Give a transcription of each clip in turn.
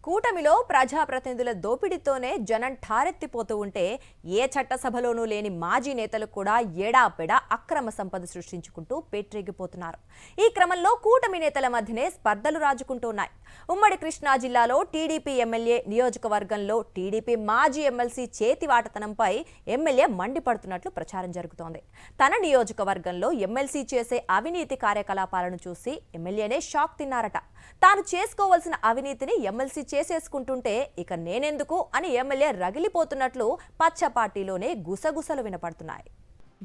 కూటమిలో ప్రజాప్రతినిధుల దోపిడీతోనే జనం ఠారెత్తిపోతూ ఉంటే ఏ చట్టసభలోనూ లేని మాజీ నేతలు కూడా ఏడాపెడా అక్రమ సంపద సృష్టించుకుంటూ పేట్రేగిపోతున్నారు. ఈ క్రమంలో కూటమి నేతల మధ్యనే స్పర్ధలు రాజుకుంటున్నాయి. ఉమ్మడి కృష్ణా జిల్లాలో టీడీపీ ఎమ్మెల్యే నియోజకవర్గంలో టీడీపీ మాజీ ఎమ్మెల్సీ చేతివాటతనంపై ఎమ్మెల్యే మండిపడుతున్నట్లు ప్రచారం జరుగుతోంది. తన నియోజకవర్గంలో ఎమ్మెల్సీ చేసే అవినీతి కార్యకలాపాలను చూసి ఎమ్మెల్యేనే షాక్ తిన్నారట. తాను చేసుకోవాల్సిన అవినీతిని ఎమ్మెల్సీ చేసేసుకుంటుంటే ఇక నేనెందుకు అని ఎమ్మెల్యే రగిలిపోతున్నట్లు పచ్చ పార్టీలోనే గుసగుసలు వినపడుతున్నాయి.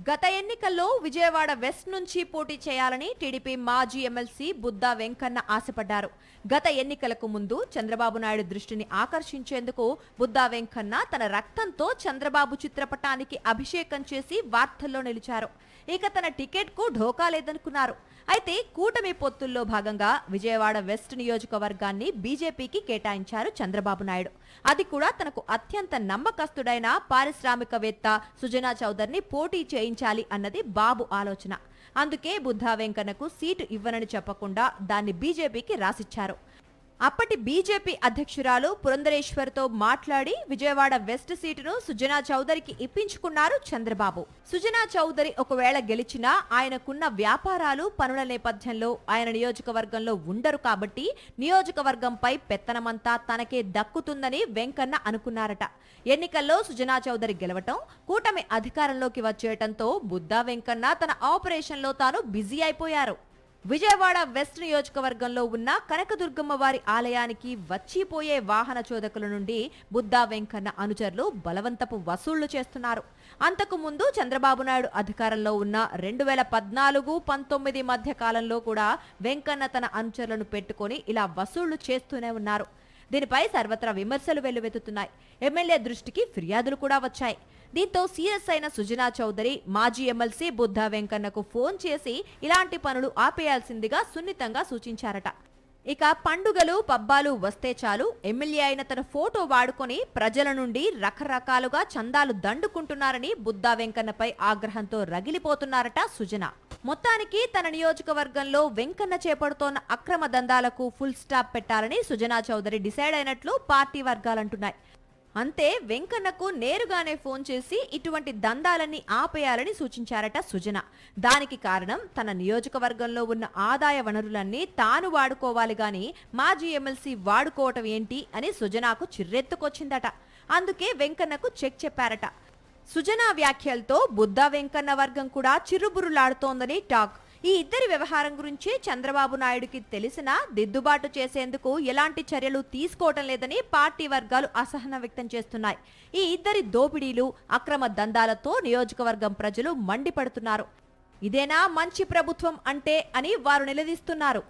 గత ఎన్నికల్లో విజయవాడ వెస్ట్ నుంచి పోటీ చేయాలని టీడీపీ మాజీ ఎమ్మెల్సీ బుద్దా వెంకన్న ఆశపడ్డారు. గత ఎన్నికలకు ముందు చంద్రబాబు నాయుడు దృష్టిని ఆకర్షించేందుకు బుద్దా వెంకన్న తన రక్తంతో చంద్రబాబు చిత్రపటానికి అభిషేకం చేసి వార్తల్లో నిలిచారు. ఇక తన టికెట్ కు ఢోకా లేదనుకున్నారు. అయితే కూటమి పొత్తుల్లో భాగంగా విజయవాడ వెస్ట్ నియోజకవర్గాన్ని బీజేపీకి కేటాయించారు చంద్రబాబు నాయుడు. అది కూడా తనకు అత్యంత నమ్మకస్తుడైన పారిశ్రామికవేత్త సుజనా చౌదరిని పోటీ చేయించాలి అన్నది బాబు ఆలోచన. అందుకే బుద్దా వెంకన్నకు సీటు ఇవ్వనని చెప్పకుండా దాన్ని బీజేపీకి రాసిచ్చారు. అప్పటి బీజేపీ అధ్యక్షురాలు పురంధరేశ్వర్తో మాట్లాడి విజయవాడ వెస్ట్ సీటును సుజనా చౌదరికి ఇప్పించుకున్నారు చంద్రబాబు. సుజనా చౌదరి ఒకవేళ గెలిచినా ఆయనకున్న వ్యాపారాలు పనుల నేపథ్యంలో ఆయన నియోజకవర్గంలో ఉండరు కాబట్టి నియోజకవర్గంపై పెత్తనమంతా తనకే దక్కుతుందని వెంకన్న అనుకున్నారట. ఎన్నికల్లో సుజనా చౌదరి గెలవటం, కూటమి అధికారంలోకి వచ్చేయటంతో బుద్దా వెంకన్న తన ఆపరేషన్లో తాను బిజీ అయిపోయారు. విజయవాడ వెస్ట్ నియోజకవర్గంలో ఉన్న కనకదుర్గమ్మ వారి ఆలయానికి వచ్చిపోయే వాహన చోదకుల నుండి బుద్దా వెంకన్న అనుచరులు బలవంతపు వసూళ్లు చేస్తున్నారు. అంతకు ముందు చంద్రబాబు నాయుడు అధికారంలో ఉన్న 2014-19 మధ్య కాలంలో కూడా వెంకన్న తన అనుచరులను పెట్టుకుని ఇలా వసూళ్లు చేస్తూనే ఉన్నారు. దీనిపై సర్వత్రా విమర్శలు వెల్లువెత్తుతున్నాయి. ఎమ్మెల్యే దృష్టికి ఫిర్యాదులు కూడా వచ్చాయి. దీంతో సీరియస్ అయిన సుజనా చౌదరి మాజీ ఎమ్మెల్సీ బుద్దా వెంకన్నకు ఫోన్ చేసి ఇలాంటి పనులు ఆపేయాల్సిందిగా సున్నితంగా సూచించారట. ఇక పండుగలు పబ్బాలు వస్తే చాలు ఎమ్మెల్యే అయిన తన ఫోటో వాడుకొని ప్రజల నుండి రకరకాలుగా చందాలు దండుకుంటున్నారని బుద్దా వెంకన్నపై ఆగ్రహంతో రగిలిపోతున్నారట సుజన. మొత్తానికి తన నియోజకవర్గంలో వెంకన్న చేపడుతోన్న అక్రమ దందాలకు ఫుల్ స్టాప్ పెట్టాలని సుజనా చౌదరి డిసైడ్ అయినట్లు పార్టీ వర్గాలంటున్నాయి. అంతే వెంకన్నకు నేరుగానే ఫోన్ చేసి ఇటువంటి దందాలన్నీ ఆపేయాలని సూచించారట సుజన. దానికి కారణం తన నియోజకవర్గంలో ఉన్న ఆదాయ వనరులన్నీ తాను వాడుకోవాలి గాని మాజీ ఎమ్మెల్సీ వాడుకోవటం ఏంటి అని సుజనాకు చిర్రెత్తుకొచ్చిందట. అందుకే వెంకన్నకు చెక్ చెప్పారట. సుజనా వ్యాఖ్యలతో బుద్దా వెంకన్న వర్గం కూడా చిరుబురులాడుతోందని టాక్. ఈ ఇద్దరి వ్యవహారం గురించి చంద్రబాబు నాయుడుకి తెలిసినా దిద్దుబాటు చేసేందుకు ఎలాంటి చర్యలు తీసుకోవటం లేదని పార్టీ వర్గాలు అసహనం వ్యక్తం చేస్తున్నాయి. ఈ ఇద్దరి దోపిడీలు, అక్రమ దందాలతో నియోజకవర్గం ప్రజలు మండిపడుతున్నారు. ఇదేనా మంచి ప్రభుత్వం అంటే అని వారు నిలదీస్తున్నారు.